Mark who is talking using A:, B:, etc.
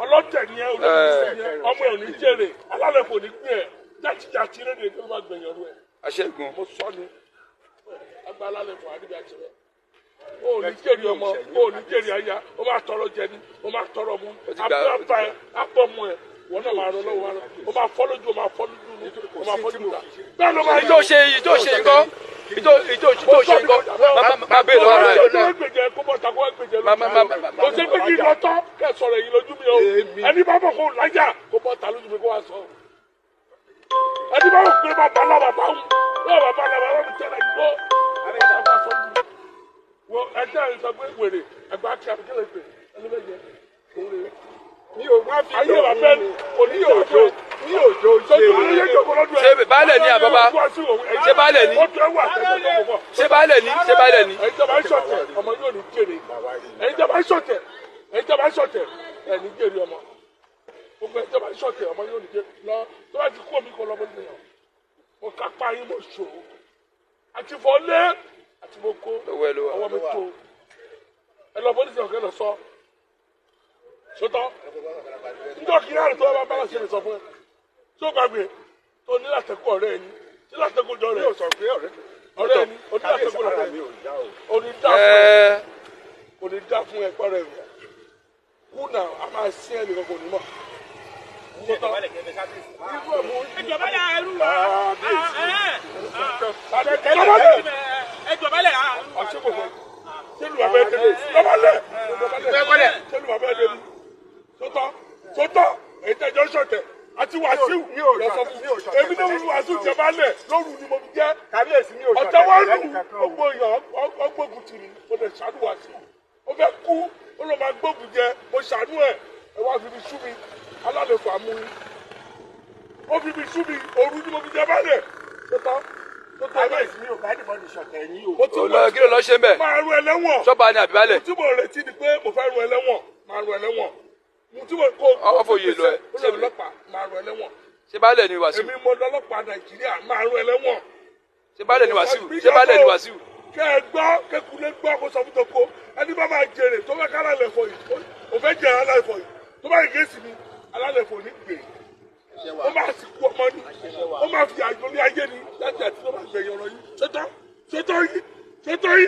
A: ọlọ́tẹ̀ ni ẹ olóògbé ni ẹ ọmọ ẹ̀ ò ní jèrè alálẹ̀ kò ní gbé ẹ̀ jàtìjàtì rédè tó bá gbẹ̀yìn ọdún ẹ̀.
B: aṣẹ́gun.
A: mo sọ ni agbá alálẹ̀ fún adébíyà jẹrẹ o ò ní jèrè ọmọ o ò ní jèrè aya o máa tọrọ jẹ ni o máa tọrọ mu abúlé ẹ abọ́ mu ẹ wọn náà máa rọ lọ́wọ́ wa o máa fọ́ lójú o máa fọ́ lójú o máa fọ́ lójú ta bẹ́ẹ̀ ló máa
B: ìjọ ṣe nǹkan ìjọ ṣe nǹkan má bẹ́ẹ̀ lọ́wọ́ rẹ̀.
A: o ṣe pé kí lọ́tọ́ kẹ́ sọ̀rọ̀ èyí lójú mi o ẹni bá bọ̀ kó lájà kó bọ́ ta lójú mi kó wá sọ. ẹni bá bọ̀ pé bàbá náà bàbá ń bọ́ bàbá náà bàbá mi tẹ̀lé ìgbó ẹni bá bá sọ mi. wo ẹjẹ́ àyè sọ pé wèrè ẹgbẹ́ akí abikẹ́lẹ́ pè ẹni bẹ́ẹ̀ jẹ́ òun rè é.
C: mi ò má fi
A: ayé wa fẹ́ òní òjò
B: ṣé baálẹ̀ ní àbábá ṣé baálẹ̀ ní ṣé baálẹ̀ ní ṣé baálẹ̀ ní.
A: ẹ̀yin jọba ṣọ̀tẹ̀ ọmọ yóò ní jèrè ẹ̀yin jọba ṣọ̀tẹ̀ ẹ̀yin jọba ṣọ̀tẹ̀ ẹ̀ ní jèrè ọmọ gbogbo ẹ̀yin jọba ṣọ̀tẹ̀ ọmọ yóò ní jèrè lọ tó bá ti kú omi kọ lọ́mọdé yẹn mo kápá yín mo ṣòro àti fọlé àti mo kó ọwọ́ mi tó ẹ lọ bọ́dí sọ̀kẹ́ lọ sọ sọtọ́ njọ́ kí náà tó bá bá ṣe lè sọ fún ẹ tó gbàgbé tó ní látẹ̀kọ́ ọ̀rẹ́ ẹni tí látẹ̀kọ́ jọ rẹ̀ ọ̀rẹ́ ẹni onílàtẹ̀kọ́ ọ̀rẹ́ ẹni onídá fún ẹ pẹ́rẹ́ rẹ̀ kú náà a máa sí ẹnì kan kò ní mọ̀.
D: ìjọba lẹ ẹrú wa ìjọba lẹ
A: àṣepọ̀fọ̀ sẹ́lu bàbá ẹ̀ tẹ́lẹ̀ sẹ́lu bàbá ẹ̀ tẹ́lẹ̀ sọtọ́ èyí tẹ́jọ́ ṣọ̀tẹ̀ àti wàásù lọ́sọ̀ fún èmi náà wù wàásù jẹba lẹ̀ lóru ni mo fi jẹ́ ọ̀tẹ̀ wá lù ọgbọ èèyàn ọgbógun tì mí mo lè ṣàánú wàásù ó fẹ́ kú ó lọ máa gbógun jẹ mo ṣàánú ẹ̀ ẹ wá fi mi sú mi alálẹ̀kọ̀ àmúyí ó fi mi sú mi òru ni mo fi jẹba lẹ̀ sọtọ́
C: kábíyèsí mi ò bá dìbọn ní ṣọ̀tẹ̀ yín o.
B: kí ló lọ ṣe ń bẹ̀.
A: máa ru ẹlẹ́wọ̀n
B: ṣọ́ba ni àbíbálẹ̀.
A: tí mo retí ni pé mo fẹ́ ru ẹlẹ́wọ̀n máa ru ẹlẹ́wọ̀n tí mo kó
B: ọfọyè lọ ẹ
A: ṣe ọlọ́pàá máa ru ẹlẹ́wọ̀n.
B: ṣé baálẹ̀ ni Wàsíù.
A: èmi mo lọ́lọ́pàá Nàìjíríà máa ru ẹlẹ́wọ̀n.
B: ṣé baálẹ̀ ni Wàsíù. ṣé baálẹ̀ ni Wàsíù.
A: kẹ́ ẹ gbọ́ kékulé gbọ́ kó sọ fún toko ẹni bá máa jèrè tó fẹ́ ká alálẹ̀ fọ yìí ó fẹ́ jẹ alálẹ̀ fọ yìí tó bá yẹ kéésì mi alálẹ̀ fọ ní gbè ó máa sì kú ọmọ ní ó máa fi àjọ ní ayé ni láti àti tó máa gbẹ̀yìn ọ̀rọ̀ yìí ṣètò yìí